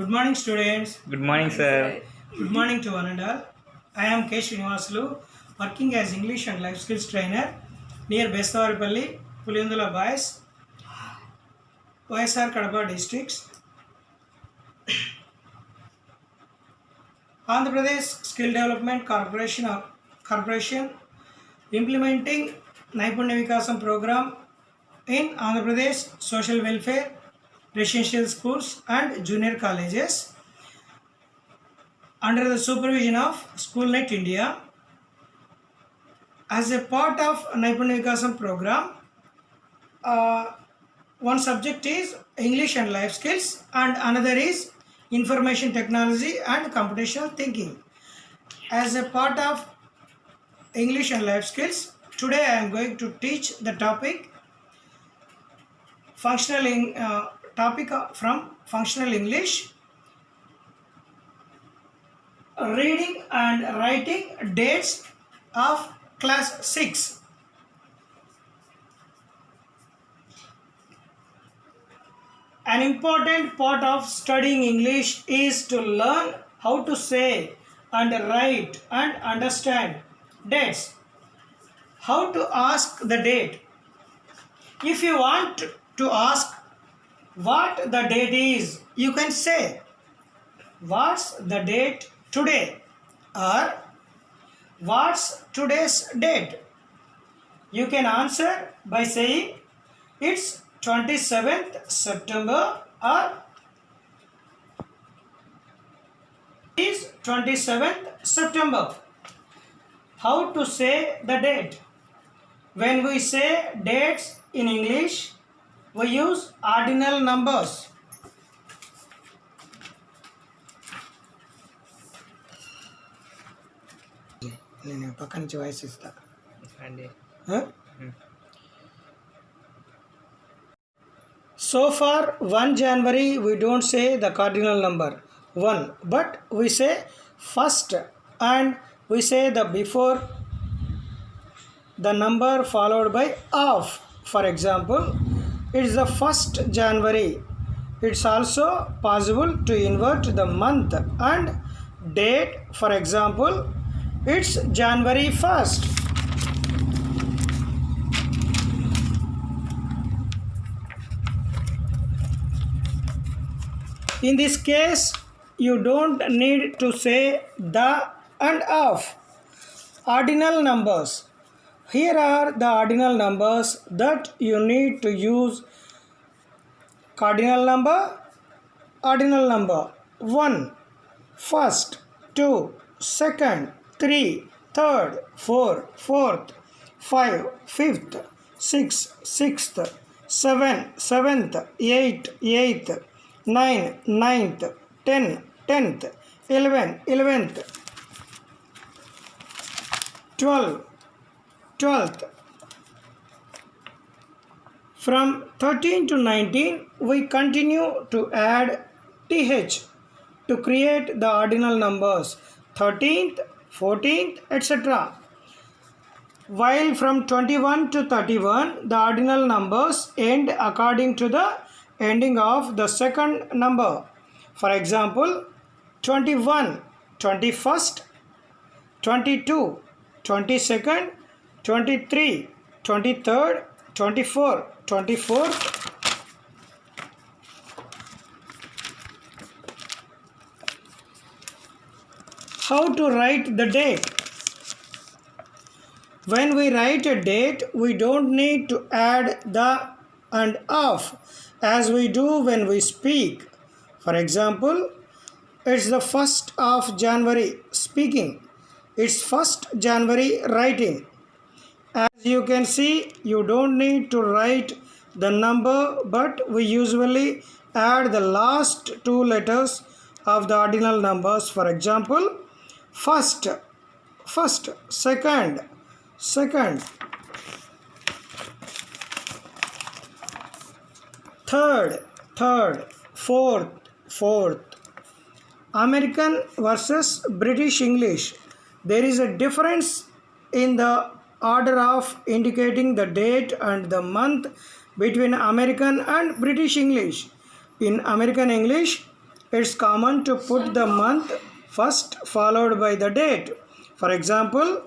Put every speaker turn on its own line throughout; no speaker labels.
Good morning, students.
Good morning, sir.
Good morning to one and all. I am K. Srinivasulu, working as English and Life Skills Trainer near Besavaripalli, Puliyandula Boys, YSR Kadapa districts. Andhra Pradesh Skill Development Corporation implementing Naipunya Vikasam program in Andhra Pradesh social welfare, residential schools and junior colleges under the supervision of SchoolNet India. As a part of Naipunya Vikasam program, one subject is English and life skills and another is information technology and computational thinking. As a part of English and life skills, today I am going to teach the topic from functional English, reading and writing dates of class 6. An important part of studying English is to learn how to say and write and understand dates. How to ask the date. If you want to ask what the date is, you can say, "What's the date today?" or "What's today's date?" You can answer by saying, "It's 27th September" or "Is 27th September." How to say the date? When we say dates in English, we use ordinal numbers. నేను పక్క నుంచి voice ఇస్తా. So far 1 January we don't say the cardinal number 1, but we say first and we say the before the number followed by of. For example, it's the 1st January. It's also possible to invert the month and date. For example, it's January 1st. In this case, you don't need to say the and of. Ordinal numbers. Here are the ordinal numbers that you need to use. Cardinal number, ordinal number 1, first, 2, second, 3, third, 4, fourth, 5, fifth, 6, sixth, 7, seventh, 8, eighth, 9, ninth, 10, 10th, 11, 11th, 12, 12th. From 13 to 19, we continue to add th to create the ordinal numbers 13th, 14th, etc. While from 21 to 31, the ordinal numbers end according to the ending of the second number. For example, 21, 21st, 22, 22nd, 23, 23rd, 24, 24th. How to write the date? When we write a date, we don't need to add the and of as we do when we speak. For example, it's the 1st of January speaking. It's 1st January writing. As you can see, you don't need to write the number, but we usually add the last 2 letters of the ordinal numbers. For example, first, second, third, fourth. American versus British English. There is a difference in the order of indicating the date and the month between American and British English. In American English, It's common to put the month first followed by the date. For example,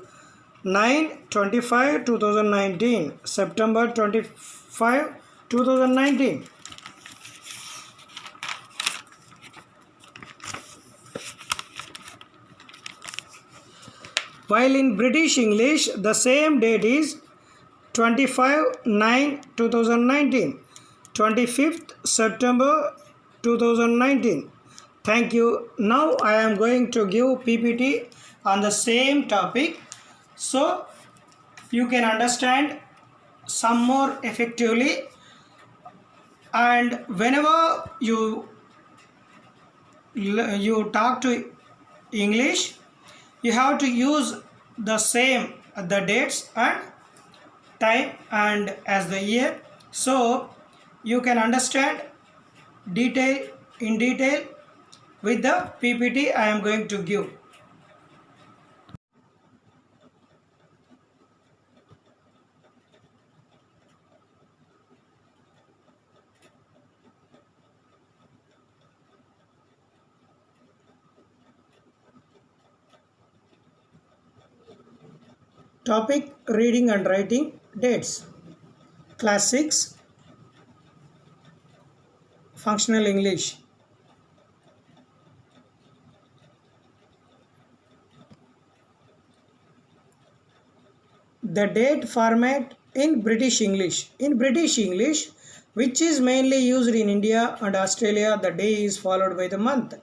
9/25 2019, September 25 2019. While in British English, the same date is 25/9/2019, 25th September 2019. Thank you. Now I am going to give PPT on the same topic so you can understand some more effectively, and whenever you talk to English, you have to use the same the dates and time and as the year, so you can understand in detail with the PPT I am going to give. Topic: reading and writing. Dates. Class 6 Functional English. The date format in British English. In British English, which is mainly used in India and Australia, the day is followed by the month,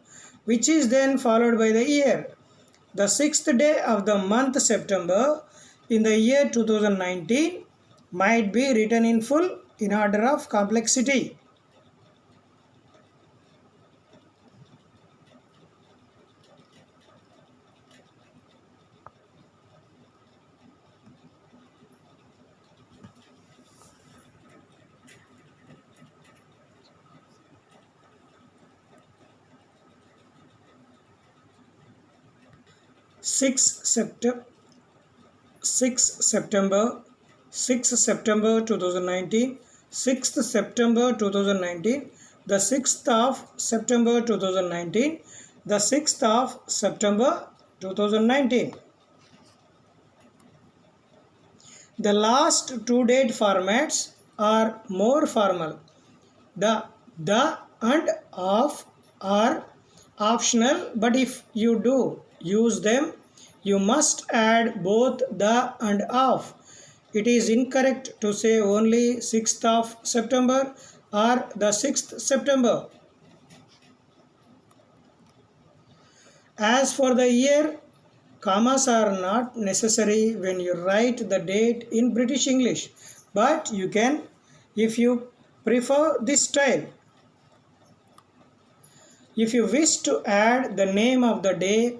which is then followed by the year. The sixth day of the month September in the year 2019 might be written in full in order of complexity. Sixth September 2019, 6th September 2019, the 6th of September 2019, the 6th of September 2019. The last two date formats are more formal. The and of are optional, but if you do use them, you must add both the and of. It is incorrect to say only 6th of September or the 6th September. As for the year, commas are not necessary when you write the date in British English, but you can if you prefer this style. If you wish to add the name of the day,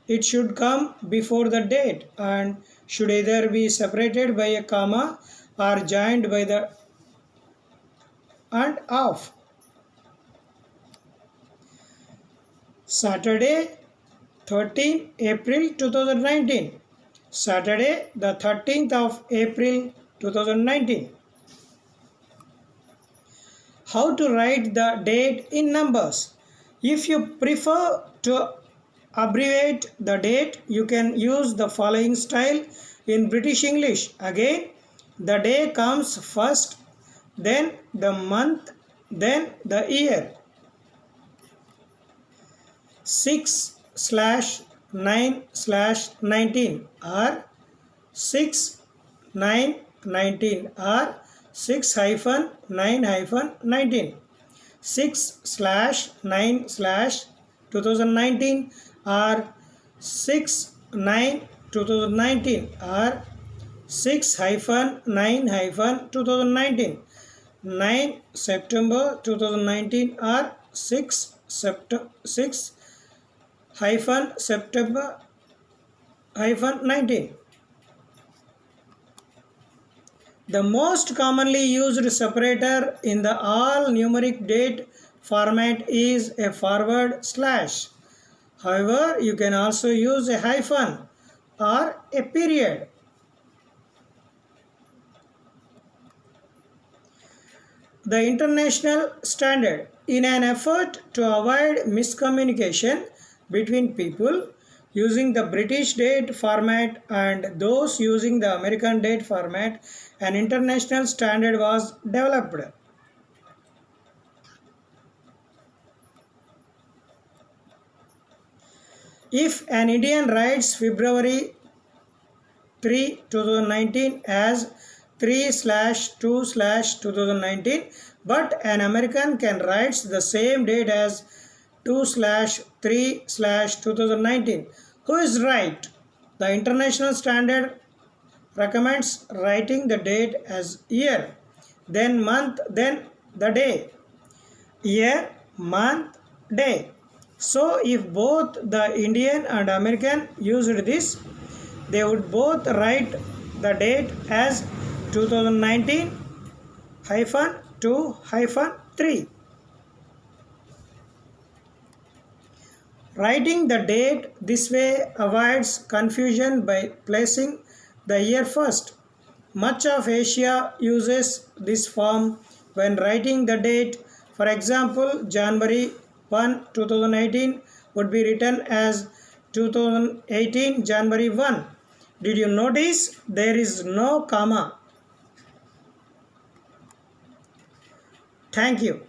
it should come before the date and should either be separated by a comma or joined by the and of. Saturday, 13 April 2019. Saturday, the 13th of April 2019. How to write the date in numbers? If you prefer to abbreviate the date, you can use the following style in British English. Again, the day comes first, then the month, then the year. 6/9/19 or 6/9/19 or 6-9-19. 6/9/2019 or 6/9/2019 or 6-9-2019. 9 September 2019 or 6-September-19. The most commonly used separator in the all numeric date format is a forward slash. However, you can also use a hyphen or a period. The international standard. In an effort to avoid miscommunication between people using the British date format and those using the American date format, an international standard was developed. If an Indian writes February 3, 2019 as 3/2/2019, but an American can write the same date as 2/3/2019. Who is right? The international standard recommends writing the date as year, then month, then the day. Year, month, day. So if both the Indian and American used this, they would both write the date as 2019-2-3. Writing the date this way avoids confusion by placing the year first. Much of Asia uses this form when writing the date. For example, January 1, 2018 would be written as 2018 January 1. Did you notice there is no comma? Thank you.